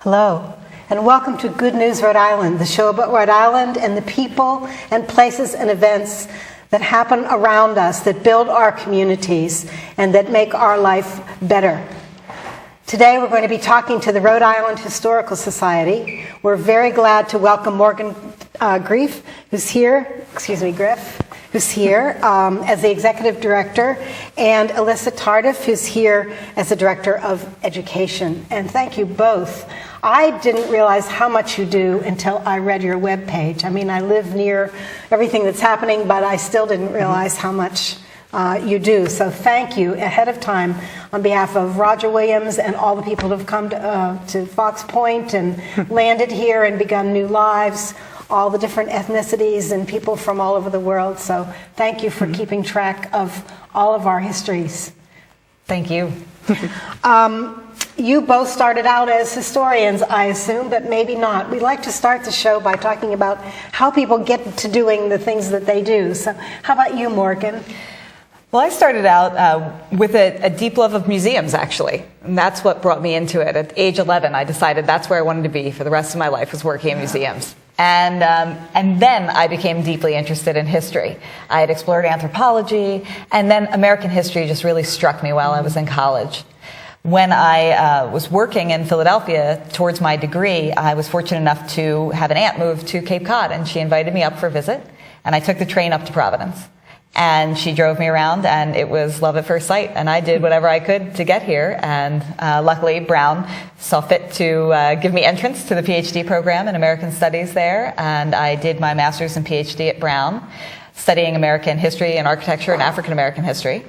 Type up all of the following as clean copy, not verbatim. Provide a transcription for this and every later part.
Hello, and welcome to Good News Rhode Island, the show about Rhode Island and the people and places and events that happen around us, that build our communities, and that make our life better. Today we're going to be talking to the Rhode Island Historical Society. We're very glad to welcome Morgan Griff, who's here, who's here as the Executive Director, and Alyssa Tardif, who's here as the Director of Education. And thank you both. I didn't realize how much you do until I read your webpage. I mean, I live near everything that's happening, but I still didn't realize how much you do. So thank you ahead of time on behalf of Roger Williams and all the people who have come to Fox Point and landed here and begun new lives, all the different ethnicities and people from all over the world. So thank you for keeping track of all of our histories. Thank you. You both started out as historians, I assume, but maybe not. We'd like to start the show by talking about how people get to doing the things that they do. So how about you, Morgan? Well, I started out with a deep love of museums, actually. And that's what brought me into it. At age 11, I decided that's where I wanted to be for the rest of my life, was working in museums. And then I became deeply interested in history. I had explored anthropology, and then American history just really struck me while I was in college. When I was working in Philadelphia towards my degree, I was fortunate enough to have an aunt move to Cape Cod, and she invited me up for a visit, and I took the train up to Providence. And she drove me around, and it was love at first sight, and I did whatever I could to get here, and luckily Brown saw fit to give me entrance to the PhD program in American Studies there, and I did my master's and PhD at Brown, studying American history and architecture and African American history.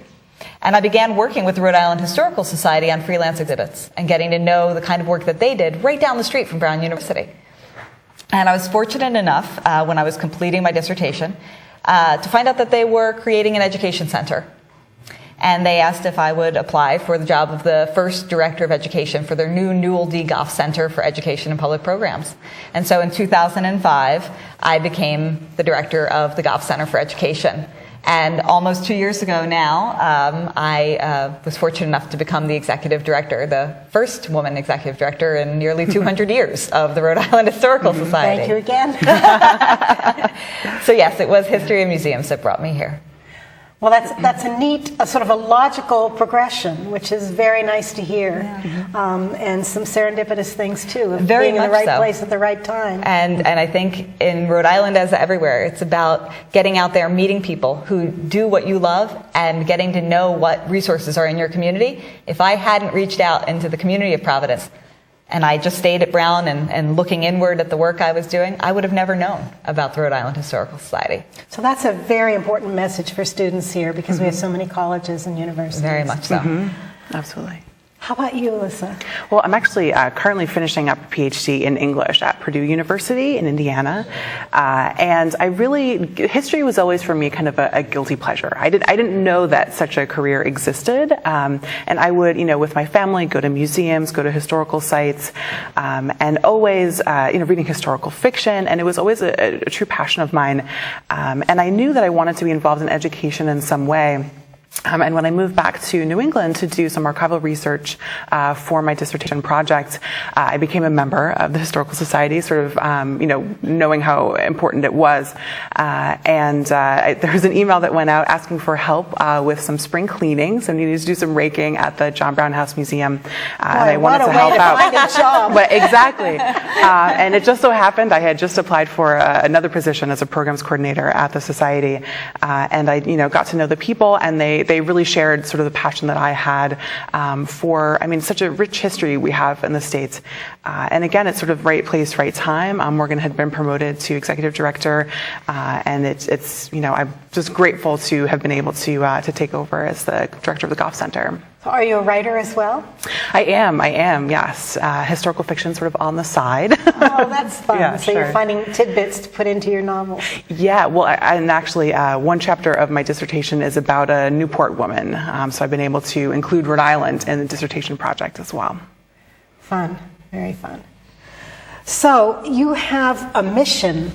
And I began working with the Rhode Island Historical Society on freelance exhibits and getting to know the kind of work that they did right down the street from Brown University. And I was fortunate enough, when I was completing my dissertation, to find out that they were creating an education center. And they asked if I would apply for the job of the first director of education for their new Newell D. Goff Center for Education and Public Programs. And so in 2005, I became the director of the Goff Center for Education. And almost 2 years ago now, I was fortunate enough to become the executive director, the first woman executive director in nearly 200 years of the Rhode Island Historical Society. Thank you again. So yes, it was history and museums that brought me here. Well, that's a neat, sort of a logical progression, which is very nice to hear, and some serendipitous things too, of Very being in the much right so. place at the right time. And I think in Rhode Island, as everywhere, it's about getting out there, meeting people who do what you love, and getting to know what resources are in your community. If I hadn't reached out into the community of Providence, and I just stayed at Brown and looking inward at the work I was doing, I would have never known about the Rhode Island Historical Society. So that's a very important message for students here, because we have so many colleges and universities. Very much so. Absolutely. How about you, Alyssa? Well, I'm actually currently finishing up a PhD in English at Purdue University in Indiana, and history was always for me kind of a guilty pleasure. I didn't know that such a career existed, and I would, with my family, go to museums, go to historical sites, and always, reading historical fiction, and it was always a true passion of mine, and I knew that I wanted to be involved in education in some way. And when I moved back to New England to do some archival research for my dissertation project, I became a member of the Historical Society, sort of, knowing how important it was. There was an email that went out asking for help with some spring cleaning. So I needed to do some raking at the John Brown House Museum, and I wanted to help out. Find a job. But exactly. And it just so happened I had just applied for another position as a programs coordinator at the Society, and I, got to know the people, and they really shared sort of the passion that I had for, such a rich history we have in the States. And again, it's sort of right place, right time. Morgan had been promoted to executive director, and it's I'm just grateful to have been able to take over as the director of the Goff Center. So are you a writer as well? I am, yes. Historical fiction sort of on the side. Oh, that's fun. Yeah, so sure. You're finding tidbits to put into your novels. Yeah, well, and actually one chapter of my dissertation is about a Newport woman. So I've been able to include Rhode Island in the dissertation project as well. Fun, very fun. So you have a mission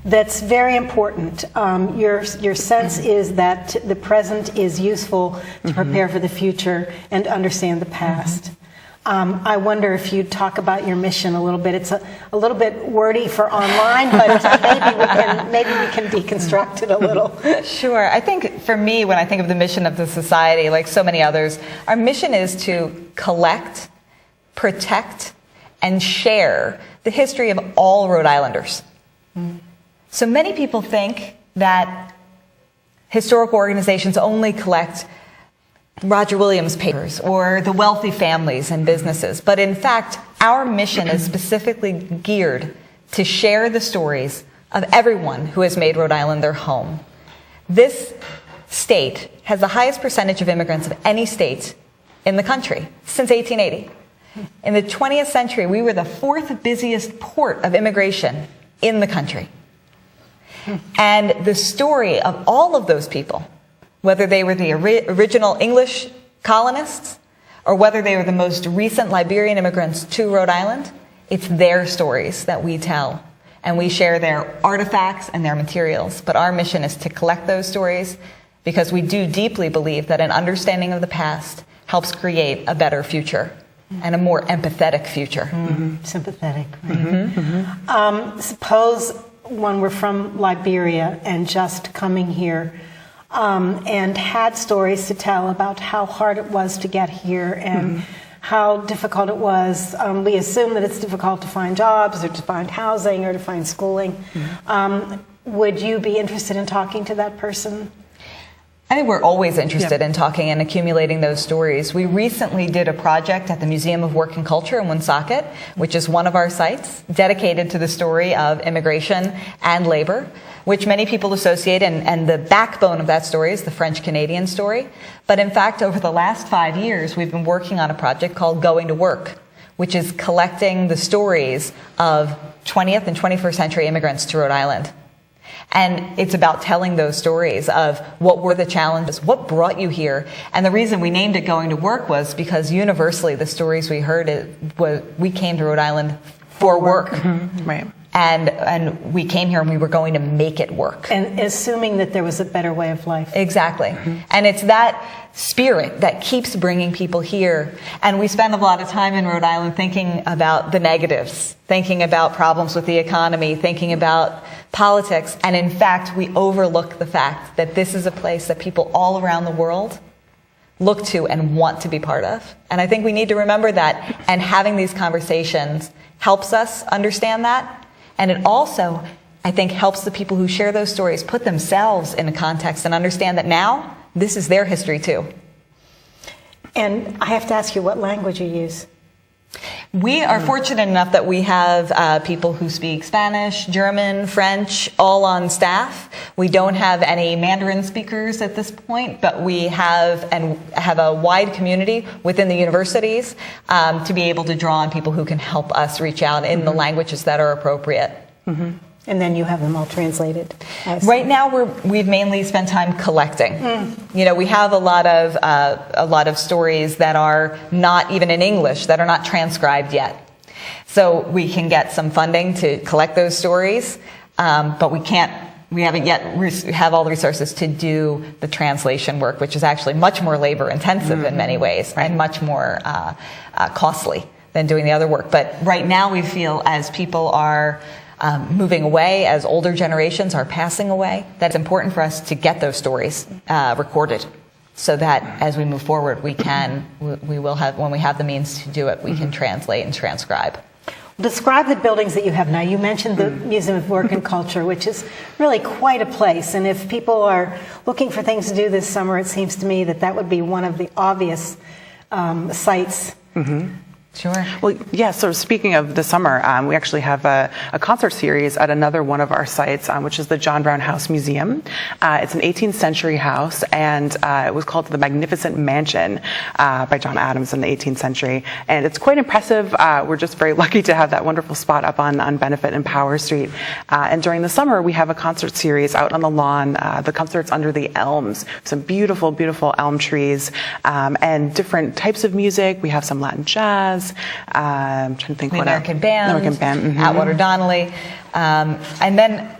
that's very important. Your sense is that the present is useful to prepare for the future and understand the past. I wonder if you'd talk about your mission a little bit. It's a little bit wordy for online, but maybe we can deconstruct it a little. Sure. I think for me, when I think of the mission of the Society, like so many others, our mission is to collect, protect, and share the history of all Rhode Islanders. So many people think that historical organizations only collect Roger Williams papers or the wealthy families and businesses. But in fact, our mission is specifically geared to share the stories of everyone who has made Rhode Island their home. This state has the highest percentage of immigrants of any state in the country since 1880. In the 20th century, we were the fourth busiest port of immigration in the country. And the story of all of those people, whether they were the original English colonists or whether they were the most recent Liberian immigrants to Rhode Island, it's their stories that we tell. And we share their artifacts and their materials. But our mission is to collect those stories because we do deeply believe that an understanding of the past helps create a better future and a more empathetic future. Sympathetic. Right? Suppose when we're from Liberia and just coming here and had stories to tell about how hard it was to get here and how difficult it was. We assume that it's difficult to find jobs or to find housing or to find schooling. Would you be interested in talking to that person? I think we're always interested in talking and accumulating those stories. We recently did a project at the Museum of Work and Culture in Woonsocket, which is one of our sites, dedicated to the story of immigration and labor, which many people associate, and the backbone of that story is the French-Canadian story. But in fact, over the last 5 years, we've been working on a project called Going to Work, which is collecting the stories of 20th and 21st century immigrants to Rhode Island. And it's about telling those stories of what were the challenges, what brought you here. And the reason we named it Going to Work was because universally the stories we heard was we came to Rhode Island for work. Right. And we came here and we were going to make it work. And assuming that there was a better way of life. Exactly. And it's that spirit that keeps bringing people here. And we spend a lot of time in Rhode Island thinking about the negatives, thinking about problems with the economy, thinking about politics. And in fact, we overlook the fact that this is a place that people all around the world look to and want to be part of. And I think we need to remember that. And having these conversations helps us understand that. And it also, I think, helps the people who share those stories put themselves in a context and understand that now this is their history too. And I have to ask you what language you use. We are fortunate enough that we have people who speak Spanish, German, French, all on staff. We don't have any Mandarin speakers at this point, but we have a wide community within the universities to be able to draw on people who can help us reach out in the languages that are appropriate. And then you have them all translated. Right now, we've mainly spent time collecting. You know, we have a lot of stories that are not even in English, that are not transcribed yet. So we can get some funding to collect those stories, but we can't we haven't yet have all the resources to do the translation work, which is actually much more labor intensive in many ways and much more costly than doing the other work. But right now we feel, as people are moving away, as older generations are passing away, that it's important for us to get those stories recorded, so that as we move forward, we will have, when we have the means to do it, we can translate and transcribe. Describe the buildings that you have now. You mentioned the Museum of Work and Culture, which is really quite a place. And if people are looking for things to do this summer, it seems to me that that would be one of the obvious sites. Sure. Well, yeah, so speaking of the summer, we actually have a concert series at another one of our sites, which is the John Brown House Museum. It's an 18th century house, and it was called the Magnificent Mansion by John Adams in the 18th century. And it's quite impressive. We're just very lucky to have that wonderful spot up on Benefit and Power Street. And during the summer, we have a concert series out on the lawn. The concert's under the elms, some beautiful, beautiful elm trees, and different types of music. We have some Latin jazz. I'm trying to think the what American Band, Atwater Donnelly. And then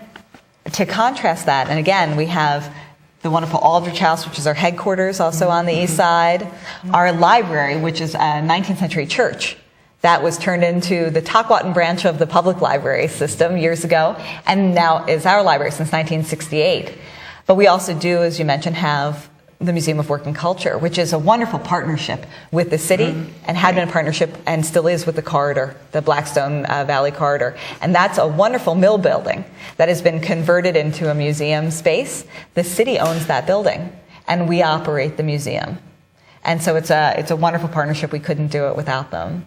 to contrast that, and again, we have the wonderful Aldrich House, which is our headquarters, also on the east side. Our library, which is a 19th century church that was turned into the Tockwatton branch of the public library system years ago, and now is our library since 1968. But we also do, as you mentioned, have the Museum of Work and Culture, which is a wonderful partnership with the city, and had been a partnership and still is with the corridor, the Blackstone Valley corridor. And that's a wonderful mill building that has been converted into a museum space. The city owns that building, and we operate the museum. And so it's a wonderful partnership. We couldn't do it without them.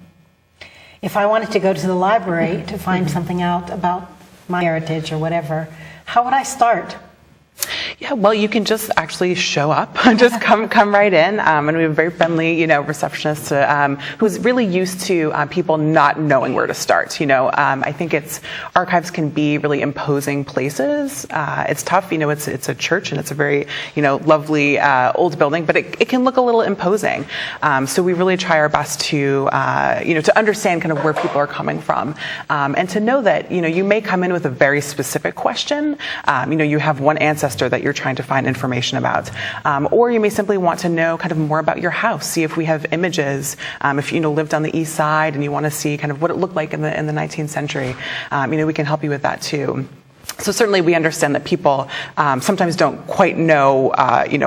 If I wanted to go to the library to find something out about my heritage or whatever, how would I start? Yeah, well, you can just actually show up, just come right in, and we have a very friendly, receptionist who's really used to people not knowing where to start. I think archives can be really imposing places. It's tough, it's a church and it's a very, lovely old building, but it can look a little imposing. So we really try our best to, to understand kind of where people are coming from, and to know that, you may come in with a very specific question. You have one ancestor that you're trying to find information about, or you may simply want to know kind of more about your house, see if we have images, if you lived on the east side and you want to see kind of what it looked like in the 19th century, we can help you with that too. So certainly we understand that people sometimes don't quite know,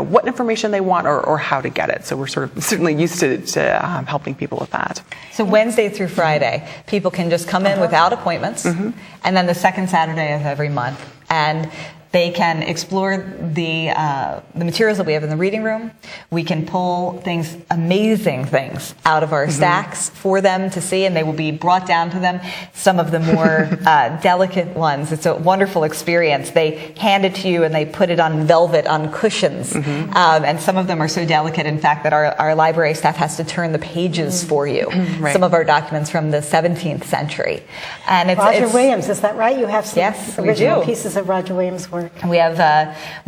what information they want or how to get it. So we're sort of certainly used to helping people with that. So Wednesday through Friday, people can just come in without appointments, and then the second Saturday of every month. And they can explore the materials that we have in the reading room. We can pull amazing things out of our stacks for them to see, and they will be brought down to them. Some of the more delicate ones, it's a wonderful experience. They hand it to you and they put it on velvet, on cushions. And some of them are so delicate, in fact, that our library staff has to turn the pages for you. Right. Some of our documents from the 17th century. And Roger Williams, is that right? You have some original we do. Pieces of Roger Williams' work. And we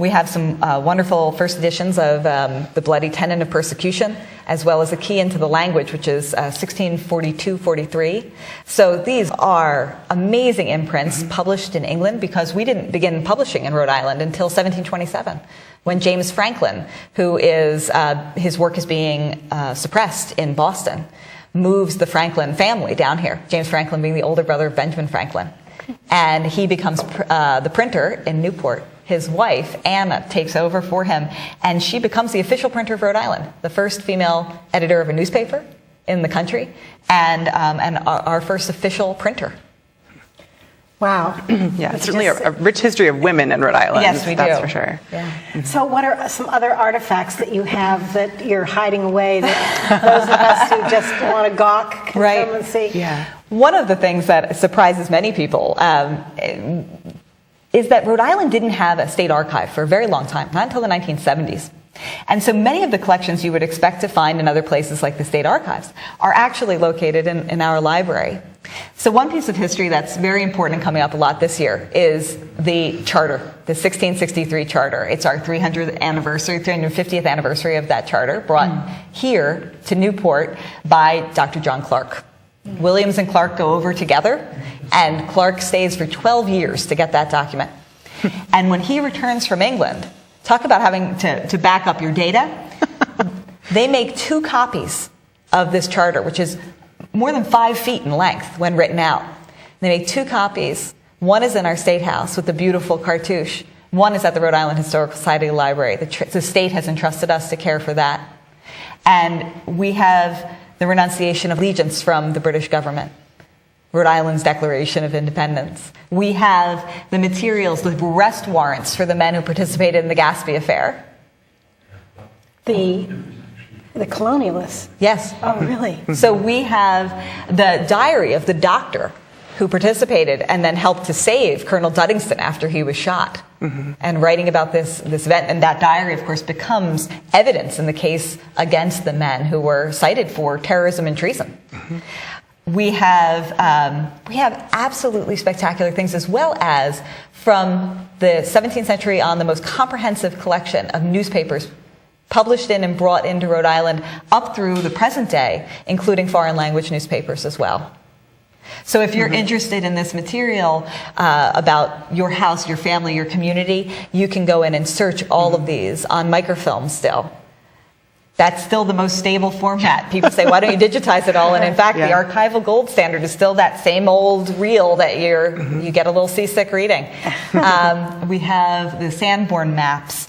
have some wonderful first editions of The Bloody Tenement of Persecution, as well as A Key into the Language, which is 1642-43. So these are amazing imprints published in England, because we didn't begin publishing in Rhode Island until 1727, when James Franklin, who is his work is being suppressed in Boston, moves the Franklin family down here. James Franklin being the older brother of Benjamin Franklin. And he becomes the printer in Newport. His wife, Anna, takes over for him, and she becomes the official printer of Rhode Island, the first female editor of a newspaper in the country, and our first official printer. Wow. Yeah, it's certainly a rich history of women in Rhode Island. Yes, we do. That's for sure. Yeah. So what are some other artifacts that you have that you're hiding away that those of us who just want to gawk can come and see? Yeah. One of the things that surprises many people is that Rhode Island didn't have a state archive for a very long time, not until the 1970s. And so many of the collections you would expect to find in other places like the state archives are actually located in our library. So one piece of history that's very important and coming up a lot this year is the charter, the 1663 charter. It's our 350th anniversary of that charter, brought here to Newport by Dr. John Clark. Williams and Clark go over together, and Clark stays for 12 years to get that document. And when he returns from England, talk about having to back up your data, they make 2 copies of this charter, which is more than 5 feet in length when written out. They make 2 copies. One is in our State House with the beautiful cartouche. One is at the Rhode Island Historical Society Library. The state has entrusted us to care for that. And we have the renunciation of allegiance from the British government, Rhode Island's Declaration of Independence. We have the materials, the arrest warrants for the men who participated in the Gaspee affair. The colonialists? Yes. Oh, really? So we have the diary of the doctor who participated and then helped to save Colonel Duddingston after he was shot, and writing about this event. And that diary, of course, becomes evidence in the case against the men who were cited for terrorism and treason. We have absolutely spectacular things, as well as from the 17th century on, the most comprehensive collection of newspapers published in and brought into Rhode Island up through the present day, including foreign language newspapers as well. So if you're interested in this material about your house, your family, your community, you can go in and search all of these on microfilm still. That's still the most stable format. People say, why don't you digitize it all? And in fact, the archival gold standard is still that same old reel that you get a little seasick reading. We have the Sanborn maps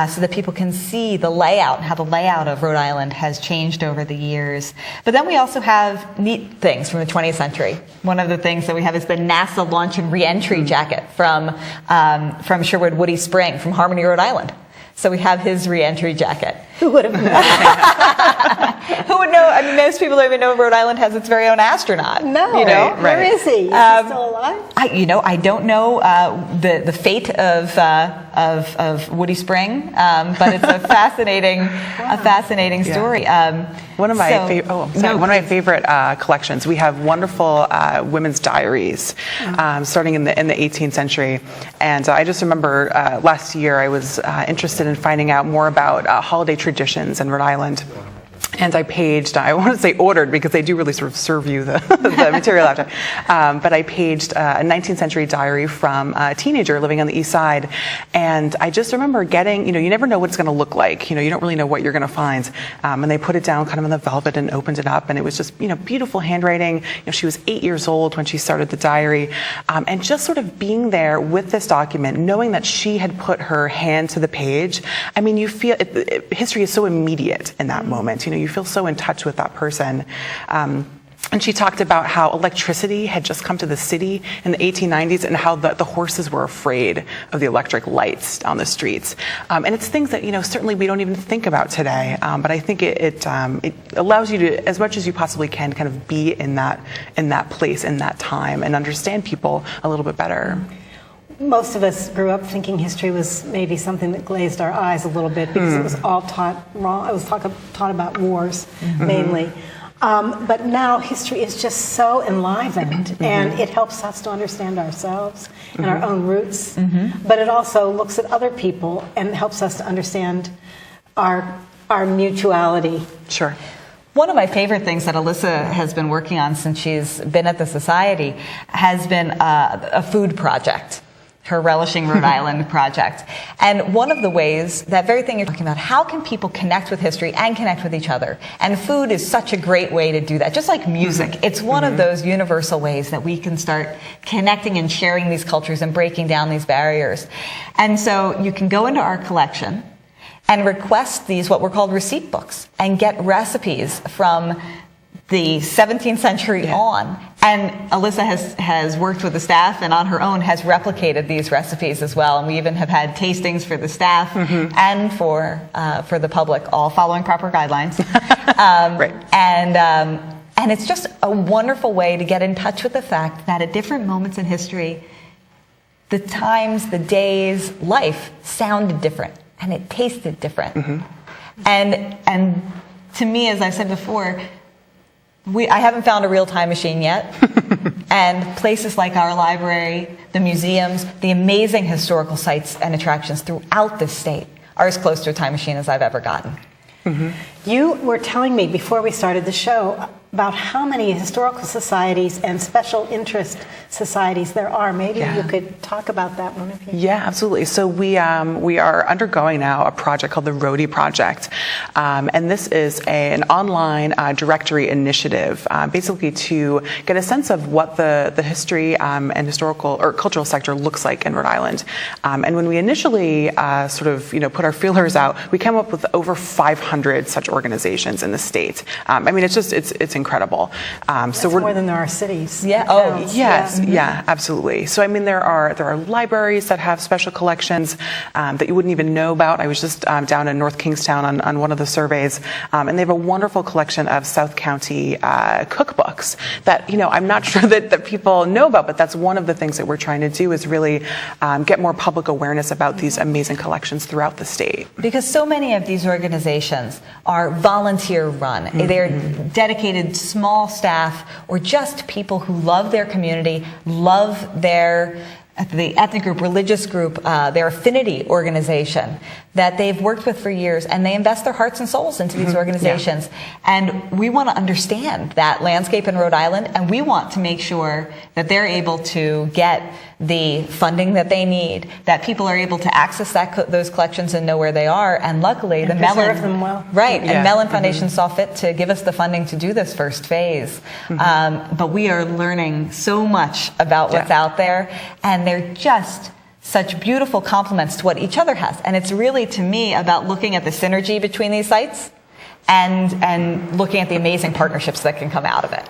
so that people can see the layout, how the layout of Rhode Island has changed over the years. But then we also have neat things from the 20th century. One of the things that we have is the NASA launch and reentry jacket from Sherwood Woody Spring, from Harmony, Rhode Island. So we have his reentry jacket. Who would have known? Who would know? I mean, most people don't even know Rhode Island has its very own astronaut. No, you know? Where is he? Is he still alive? I don't know the fate of Woody Spring, but it's a fascinating story. One of my favorite collections. We have wonderful women's diaries, starting in the 18th century. And I just remember last year I was interested in finding out more about holiday traditions in Rhode Island. And I paged, I want to say ordered, because they do really sort of serve you the material after. But I paged a 19th century diary from a teenager living on the East Side. And I just remember getting, you never know what it's going to look like. You don't really know what you're going to find. And they put it down kind of in the velvet and opened it up. And it was just, beautiful handwriting. She was 8 years old when she started the diary. And just sort of being there with this document, knowing that she had put her hand to the page. I mean, you feel, history is so immediate in that moment. You feel so in touch with that person. And she talked about how electricity had just come to the city in the 1890s and how the horses were afraid of the electric lights on the streets. And it's things that, certainly we don't even think about today. But I think it allows you to, as much as you possibly can, kind of be in that place, in that time, and understand people a little bit better. Most of us grew up thinking history was maybe something that glazed our eyes a little bit because it was all taught wrong. It was taught about wars mainly. But now history is just so enlivened, and it helps us to understand ourselves and our own roots. But it also looks at other people and helps us to understand our mutuality. Sure. One of my favorite things that Alyssa has been working on since she's been at the Society has been a food project. Her Relishing Rhode Island project. And one of the ways, that very thing you're talking about, how can people connect with history and connect with each other? And food is such a great way to do that, just like music. It's one of those universal ways that we can start connecting and sharing these cultures and breaking down these barriers. And so you can go into our collection and request these, what were called receipt books, and get recipes from the 17th century on. And Alyssa has worked with the staff and on her own has replicated these recipes as well. And we even have had tastings for the staff and for the public, all following proper guidelines. Right. And it's just a wonderful way to get in touch with the fact that at different moments in history, the times, the days, life sounded different and it tasted different. And to me, as I said before, I haven't found a real time machine yet. And places like our library, the museums, the amazing historical sites and attractions throughout the state are as close to a time machine as I've ever gotten. You were telling me before we started the show about how many historical societies and special interest societies there are. Maybe you could talk about that, one of you. Yeah, absolutely. So we are undergoing now a project called the Rhode Project, and this is an online directory initiative, basically to get a sense of what the history and historical or cultural sector looks like in Rhode Island. And when we initially put our feelers out, we came up with over 500 such organizations in the state. I mean, it's incredible. That's more than there are cities. Yeah. Oh, yes. Yeah, absolutely. So I mean, there are libraries that have special collections that you wouldn't even know about. I was just down in North Kingstown on one of the surveys, and they have a wonderful collection of South County cookbooks that I'm not sure that people know about, but that's one of the things that we're trying to do is really get more public awareness about these amazing collections throughout the state. Because so many of these organizations are volunteer run. They're dedicated small staff or just people who love their community, love the ethnic group, religious group, their affinity organization that they've worked with for years, and they invest their hearts and souls into these organizations. Yeah. And we want to understand that landscape in Rhode Island, and we want to make sure that they're able to get the funding that they need, that people are able to access those collections and know where they are. And luckily, and preserve them well. Right, and Mellon Foundation saw fit to give us the funding to do this first phase. But we are learning so much about what's out there, and they're just such beautiful complements to what each other has. And it's really, to me, about looking at the synergy between these sites and looking at the amazing partnerships that can come out of it.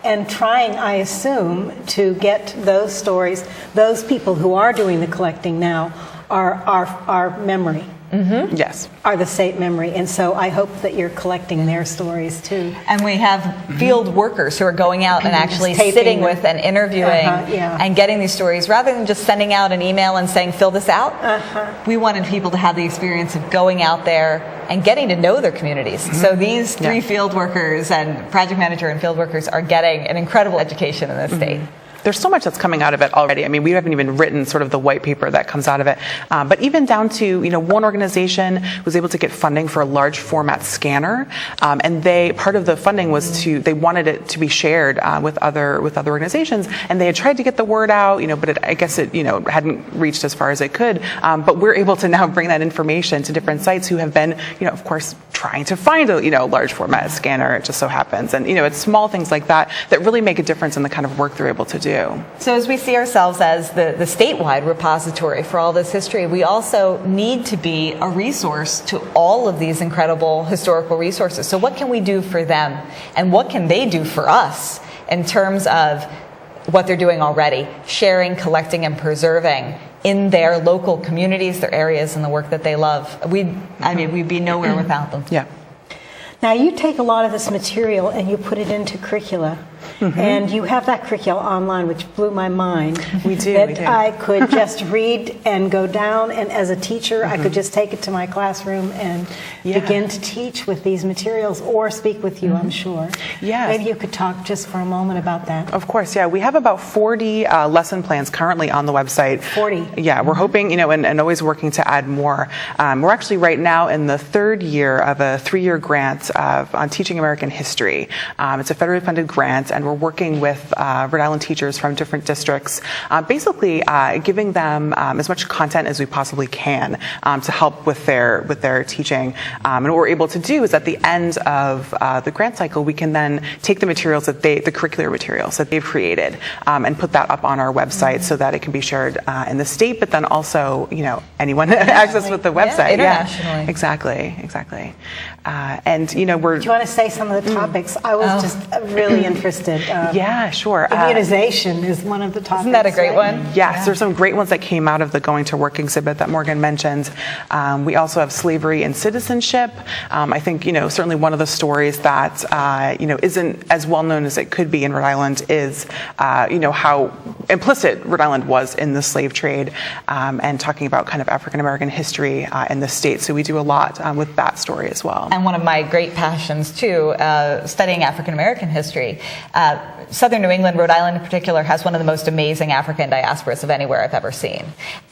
And trying, I assume, to get those stories, those people who are doing the collecting now, are our memory. Yes. Are the state memory. And so I hope that you're collecting their stories too. And we have field workers who are going out and actually sitting with and interviewing and getting these stories rather than just sending out an email and saying, fill this out. We wanted people to have the experience of going out there and getting to know their communities. So these three field workers and project manager and field workers are getting an incredible education in this state. There's so much that's coming out of it already. I mean, we haven't even written sort of the white paper that comes out of it. But even down to, one organization was able to get funding for a large format scanner. And part of the funding was they wanted it to be shared with other organizations. And they had tried to get the word out, but I guess it hadn't reached as far as it could. But we're able to now bring that information to different sites who have been, of course, trying to find a large format scanner. It just so happens. And, it's small things like that really make a difference in the kind of work they're able to do. So as we see ourselves as the statewide repository for all this history, we also need to be a resource to all of these incredible historical resources. So what can we do for them? And what can they do for us in terms of what they're doing already, sharing, collecting, and preserving in their local communities, their areas, and the work that they love? We'd be nowhere without them. Yeah. Now, you take a lot of this material and you put it into curricula. And you have that curricula online, which blew my mind. We do. I could just read and go down, and as a teacher, I could just take it to my classroom and begin to teach with these materials or speak with you, I'm sure. Yes. Maybe you could talk just for a moment about that. Of course, yeah. We have about 40 lesson plans currently on the website. 40. Yeah, we're hoping, and always working to add more. We're actually right now in the third year of a 3-year grant on teaching American history. It's a federally funded grant, and we're working with Rhode Island teachers from different districts, basically giving them as much content as we possibly can to help with their teaching. And what we're able to do is at the end of the grant cycle, we can then take the materials the curricular materials that they've created, and put that up on our website so that it can be shared in the state, but then also, anyone access with the website. Internationally. Exactly. And, do you want to say some of the topics? I was just really interested. Yeah, sure. Immunization is one of the topics. Isn't that a great one? Yes, there's some great ones that came out of the Going to Work exhibit that Morgan mentioned. We also have slavery and citizenship. I think, certainly one of the stories that, isn't as well known as it could be in Rhode Island is, how implicit Rhode Island was in the slave trade, and talking about kind of African American history in the state. So we do a lot with that story as well. And one of my great passions, too, studying African American history. Southern New England, Rhode Island in particular, has one of the most amazing African diasporas of anywhere I've ever seen.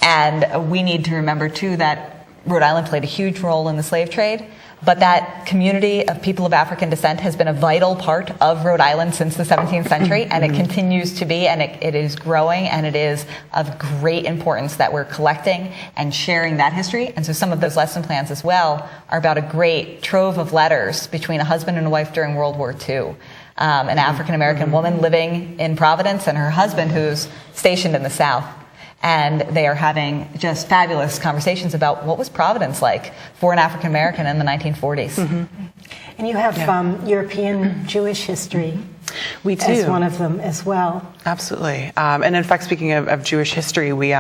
And we need to remember, too, that Rhode Island played a huge role in the slave trade, but that community of people of African descent has been a vital part of Rhode Island since the 17th century, and it continues to be, and it is growing, and it is of great importance that we're collecting and sharing that history. And so some of those lesson plans as well are about a great trove of letters between a husband and a wife during World War II. An African-American woman living in Providence and her husband who's stationed in the South. And they are having just fabulous conversations about what was Providence like for an African American in the 1940s. And you have European Jewish history. We do. As one of them as well. Absolutely. And in fact, speaking of Jewish history, we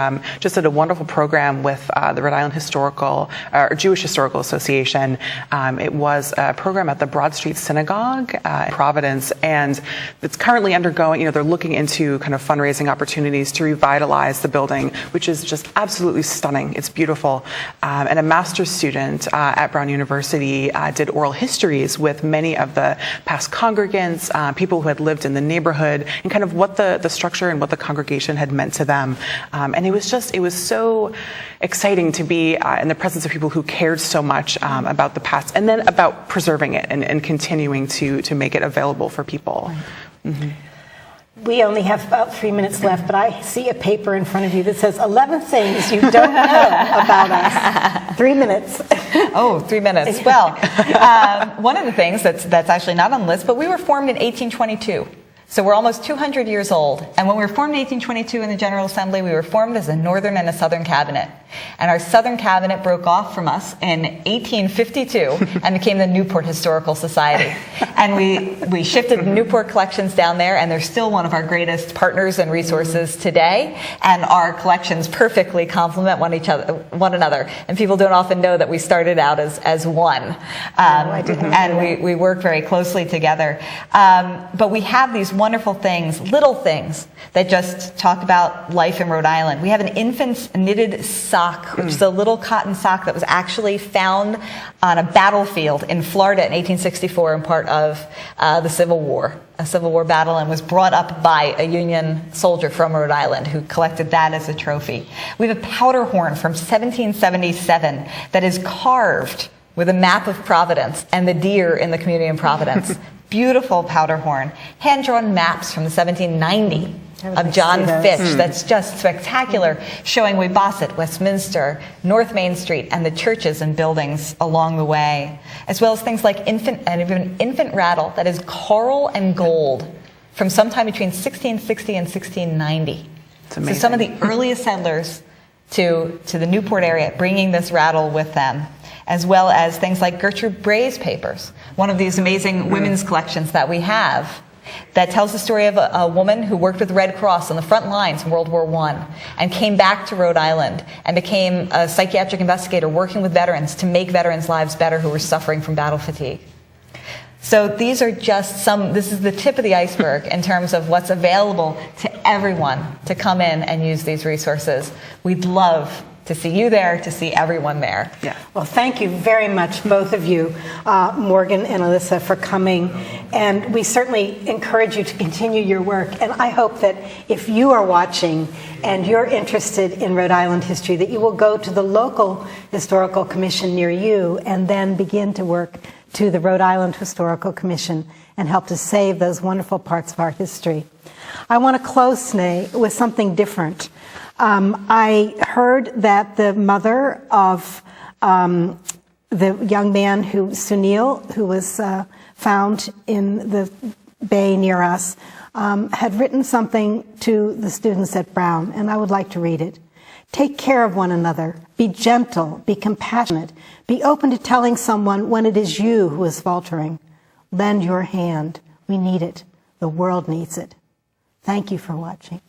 just did a wonderful program with the Rhode Island Jewish Historical Association. It was a program at the Broad Street Synagogue in Providence, and it's currently undergoing, they're looking into kind of fundraising opportunities to revitalize the building, which is just absolutely stunning. It's beautiful. And a master's student at Brown University did oral histories with many of the past congregants, people who had lived in the neighborhood, and kind of what the structure and what the congregation had meant to them. And it was so exciting to be in the presence of people who cared so much about the past, and then about preserving it and continuing to make it available for people. We only have about 3 minutes left, but I see a paper in front of you that says 11 things you don't know about us. 3 minutes. Oh, 3 minutes. Well, one of the things that's actually not on the list, but we were formed in 1822. So we're almost 200 years old. And when we were formed in 1822 in the General Assembly, we were formed as a Northern and a Southern cabinet. And our Southern cabinet broke off from us in 1852 and became the Newport Historical Society. And we shifted the Newport collections down there, and they're still one of our greatest partners and resources today. And our collections perfectly complement one another. And people don't often know that we started out as one. I didn't know and that. we work very closely together. But we have these wonderful things, little things, that just talk about life in Rhode Island. We have an infant's knitted sock, which is a little cotton sock that was actually found on a battlefield in Florida in 1864 in part of the Civil War, a Civil War battle, and was brought up by a Union soldier from Rhode Island who collected that as a trophy. We have a powder horn from 1777 that is carved with a map of Providence and the deer in the community in Providence. Beautiful powder horn. Hand-drawn maps from the 1790 of John Fitch. That's just spectacular, showing Weybosset, Westminster, North Main Street, and the churches and buildings along the way, as well as things like infant rattle that is coral and gold from sometime between 1660 and 1690. It's amazing. So some of the earliest settlers to the Newport area bringing this rattle with them, as well as things like Gertrude Bray's papers, one of these amazing women's collections that we have that tells the story of a woman who worked with the Red Cross on the front lines in World War I and came back to Rhode Island and became a psychiatric investigator working with veterans to make veterans' lives better who were suffering from battle fatigue. So these are just this is the tip of the iceberg in terms of what's available to everyone to come in and use these resources. We'd love to see you there, to see everyone there. Yeah. Well, thank you very much, both of you, Morgan and Alyssa, for coming. And we certainly encourage you to continue your work. And I hope that if you are watching and you're interested in Rhode Island history, that you will go to the local historical commission near you and then begin to work to the Rhode Island Historical Commission and help to save those wonderful parts of our history. I want to close today with something different. I heard that the mother of the young man Sunil, who was found in the bay near us, had written something to the students at Brown, and I would like to read it. Take care of one another. Be gentle. Be compassionate. Be open to telling someone when it is you who is faltering. Lend your hand. We need it. The world needs it. Thank you for watching.